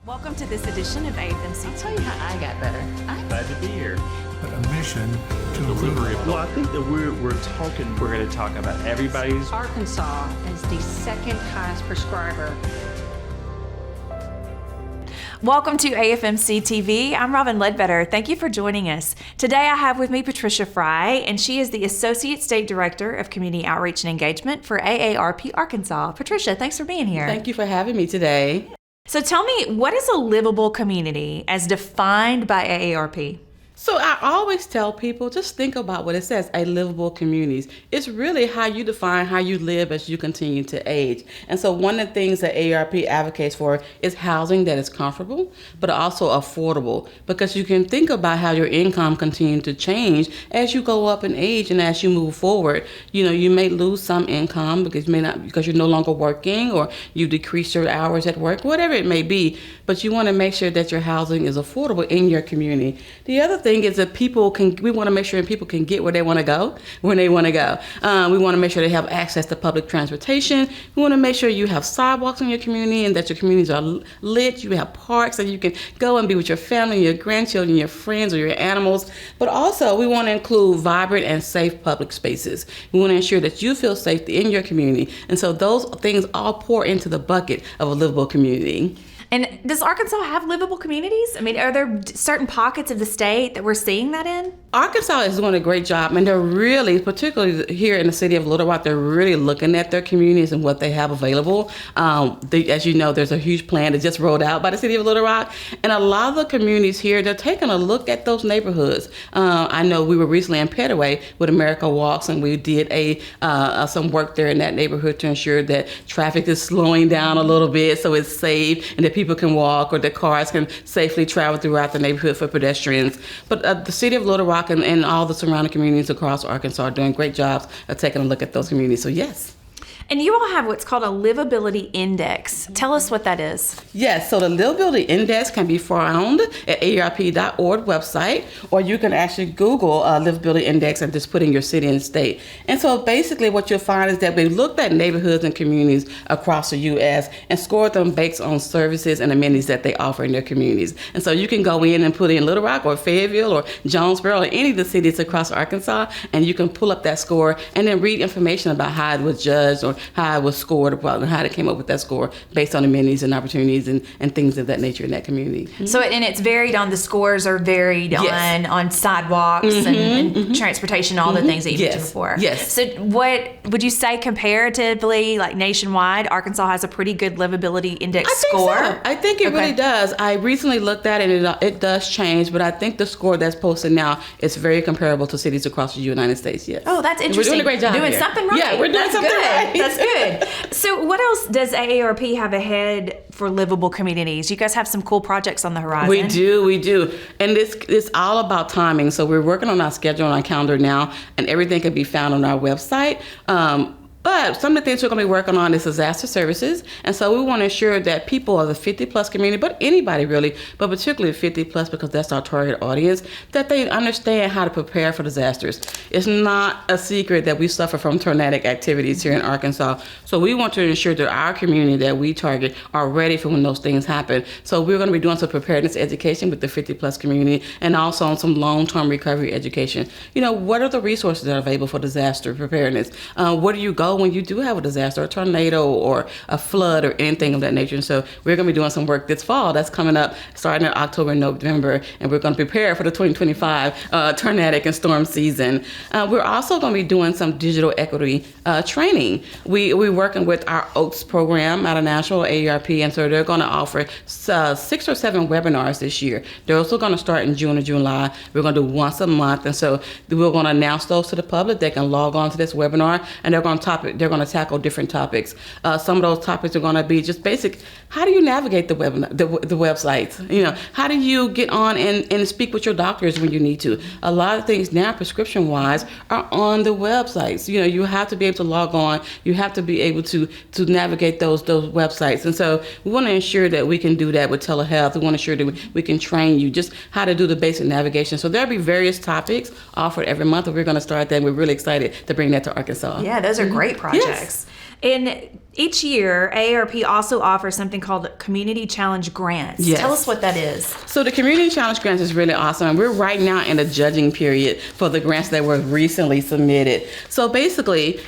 Welcome to this edition of AFMC. I'll tell you how I got better. I'm Glad to be here. But a mission to Delivery of. improve. Well, I think that we're going to talk about everybody's. Arkansas is the second highest prescriber. Welcome to AFMC TV. I'm Robin Ledbetter. Thank you for joining us. Today I have with me Patricia Fry, and she is the Associate State Director of Community Outreach and Engagement for AARP Arkansas. Patricia, thanks for being here. Thank you for having me today. So tell me, what is a livable community as defined by AARP? So I always tell people, just think about what it says, a livable communities. It's really how you define how you live as you continue to age. And so one of the things that AARP advocates for is housing that is comfortable, but also affordable, because you can think about how your income continues to change as you go up in age and as you move forward. You know, you may lose some income because you're no longer working, or you decrease your hours at work, whatever it may be, but you want to make sure that your housing is affordable in your community. The other thing is that we want to make sure people can get where they want to go when they want to go. We want to make sure they have access to public transportation. We want to make sure you have sidewalks in your community and that your communities are lit. You have parks that you can go and be with your family, your grandchildren, your friends, or your animals. But also, we want to include vibrant and safe public spaces. We want to ensure that you feel safe in your community. And so those things all pour into the bucket of a livable community. And does Arkansas have livable communities? I mean, are there certain pockets of the state that we're seeing that in? Arkansas is doing a great job, and they're really, particularly here in the city of Little Rock, they're really looking at their communities and what they have available. As you know, there's a huge plan that just rolled out by the city of Little Rock, and a lot of the communities here, they're taking a look at those neighborhoods. I know we were recently in Petaway with America Walks, and we did some work there in that neighborhood to ensure that traffic is slowing down a little bit so it's safe and that people can walk or the cars can safely travel throughout the neighborhood for pedestrians. But the city of Little Rock and all the surrounding communities across Arkansas are doing great jobs of taking a look at those communities. So yes. And you all have what's called a livability index. Tell us what that is. Yes, so the livability index can be found at aarp.org website, or you can actually Google livability index and just put in your city and state. And so basically what you'll find is that we looked at neighborhoods and communities across the U.S. and scored them based on services and amenities that they offer in their communities. And so you can go in and put in Little Rock or Fayetteville or Jonesboro or any of the cities across Arkansas, and you can pull up that score and then read information about how it was judged or how it was scored, and how they came up with that score based on amenities and opportunities and things of that nature in that community. Mm-hmm. So, and it's varied on, the scores are varied on sidewalks and transportation, all the things that you mentioned before. Yes. So what would you say comparatively, like nationwide, Arkansas has a pretty good livability index score? So. I think it really does. I recently looked at it, and it does change, but I think the score that's posted now is very comparable to cities across the United States, yes. Oh, that's interesting. We're doing a great job Doing here. something right. Yeah, we're doing something right. That's good. So what else does AARP have ahead for livable communities? You guys have some cool projects on the horizon. We do. And it's all about timing. So we're working on our schedule and our calendar now, and everything can be found on our website. But some of the things we're going to be working on is disaster services. And so we want to ensure that people of the 50-plus community, but anybody really, but particularly 50-plus because that's our target audience, that they understand how to prepare for disasters. It's not a secret that we suffer from tornadic activities here in Arkansas. So we want to ensure that our community that we target are ready for when those things happen. So we're going to be doing some preparedness education with the 50-plus community, and also on some long-term recovery education. You know, what are the resources that are available for disaster preparedness? Where do you go when you do have a disaster, a tornado or a flood or anything of that nature? And so we're going to be doing some work this fall that's coming up starting in October and November, and we're going to prepare for the 2025 tornadic and storm season. We're also going to be doing some digital equity training. We're working with our OAKS program out of Nashville, AARP, and so they're going to offer 6 or 7 webinars this year. They're also going to start in June or July. We're going to do once a month, and so we're going to announce those to the public. They can log on to this webinar, and they're going to tackle different topics. Some of those topics are going to be just basic. How do you navigate the websites? You know, how do you get on and speak with your doctors when you need to? A lot of things now, prescription-wise, are on the websites. You know, you have to be able to log on. You have to be able to navigate those websites. And so we want to ensure that we can do that with telehealth. We want to ensure that we can train you just how to do the basic navigation. So there'll be various topics offered every month, and we're going to start that. And we're really excited to bring that to Arkansas. Yeah, those are great projects. Yes. And each year, AARP also offers something called Community Challenge Grants. Yes. Tell us what that is. So the Community Challenge Grants is really awesome. And we're right now in the judging period for the grants that were recently submitted. So basically,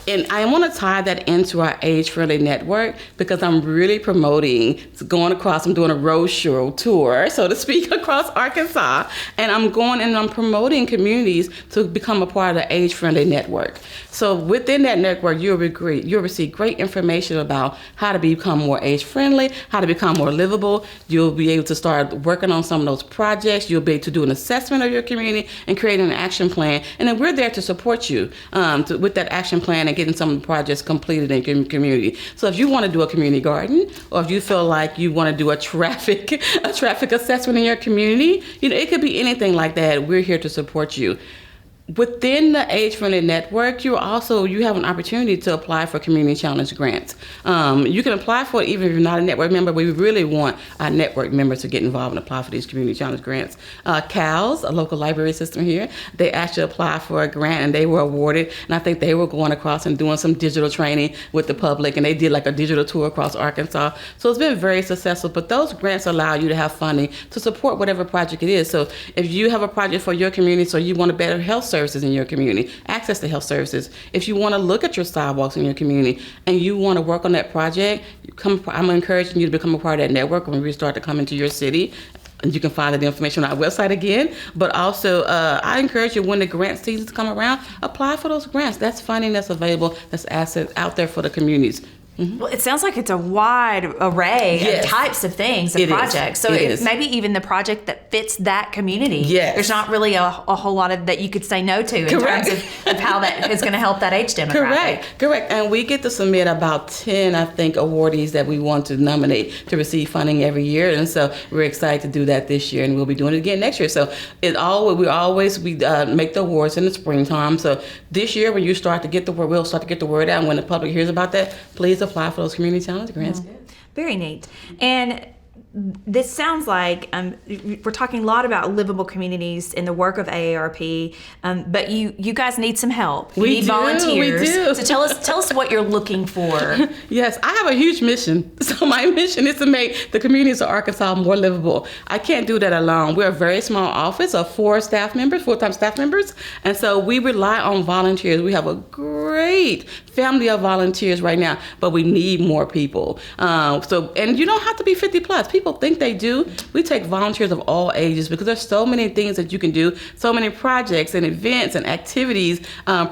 and I want to tie that into our age-friendly network because I'm really promoting going across. I'm doing a roadshow tour, so to speak, across Arkansas, and I'm going and I'm promoting communities to become a part of the age-friendly network. So within that network, you'll receive great information about how to become more age-friendly, how to become more livable. You'll be able to start working on some of those projects. You'll be able to do an assessment of your community and create an action plan, and then we're there to support you with that action plan and getting some of the projects completed in your community. So if you want to do a community garden, or if you feel like you want to do a traffic assessment in your community, it could be anything like that. We're here to support you. Within the age-friendly network, you have an opportunity to apply for community challenge grants. You can apply for it even if you're not a network member. We really want our network members to get involved and apply for these community challenge grants. CALS, a local library system here, they actually applied for a grant and they were awarded. And I think they were going across and doing some digital training with the public, and they did like a digital tour across Arkansas. So it's been very successful. But those grants allow you to have funding to support whatever project it is. So if you have a project for your community, so you want a better health services in your community, access to health services. If you want to look at your sidewalks in your community and you want to work on that project, I'm encouraging you to become a part of that network when we start to come into your city. And you can find the information on our website again. But also, I encourage you when the grant seasons come around, apply for those grants. That's funding that's available, that's assets out there for the communities. Mm-hmm. Well, it sounds like it's a wide array of types of things and projects. So it's maybe even the project that fits that community. Yes. There's not really a whole lot of that you could say no to in terms of how that is going to help that age demographic. Correct. And we get to submit about 10, I think, awardees that we want to nominate to receive funding every year. And so we're excited to do that this year, and we'll be doing it again next year. So we make the awards in the springtime. So this year, when you start to get the word, we'll start to get the word out. And when the public hears about that, please apply for those community challenge grants. Very neat. And this sounds like we're talking a lot about livable communities in the work of AARP, but you guys need some help. You need volunteers. We do. So tell us what you're looking for. Yes, I have a huge mission. So my mission is to make the communities of Arkansas more livable. I can't do that alone. We're a very small office of 4 full-time staff members, and so we rely on volunteers. We have a great family of volunteers right now, but we need more people. And you don't have to be 50 plus. People think they do. We take volunteers of all ages because there's so many things that you can do, so many projects and events and activities,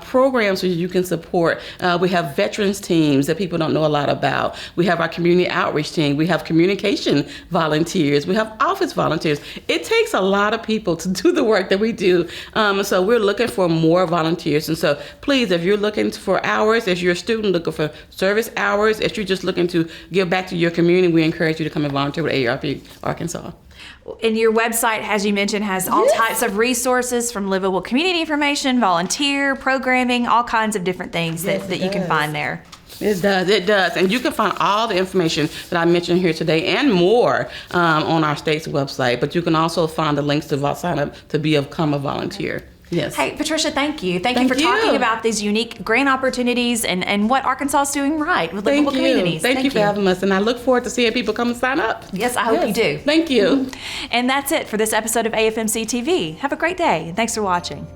programs that you can support. We have veterans teams that people don't know a lot about. We have our community outreach team. We have communication volunteers. We have office volunteers. It takes a lot of people to do the work that we do. So we're looking for more volunteers. And so please, if you're looking for hours, if you're a student looking for service hours, if you're just looking to give back to your community, we encourage you to come and volunteer with AARP Arkansas. And your website, as you mentioned, has all types of resources from livable community information, volunteer, programming, all kinds of different things that you can find there. It does. And you can find all the information that I mentioned here today and more on our state's website. But you can also find the links to sign up to become a volunteer. Yes. Hey, Patricia, thank you. Thank you for talking about these unique grant opportunities and what Arkansas is doing right with livable communities. Thank you for having us, and I look forward to seeing people come and sign up. Yes, I hope you do. Thank you. And that's it for this episode of AFMC TV. Have a great day, and thanks for watching.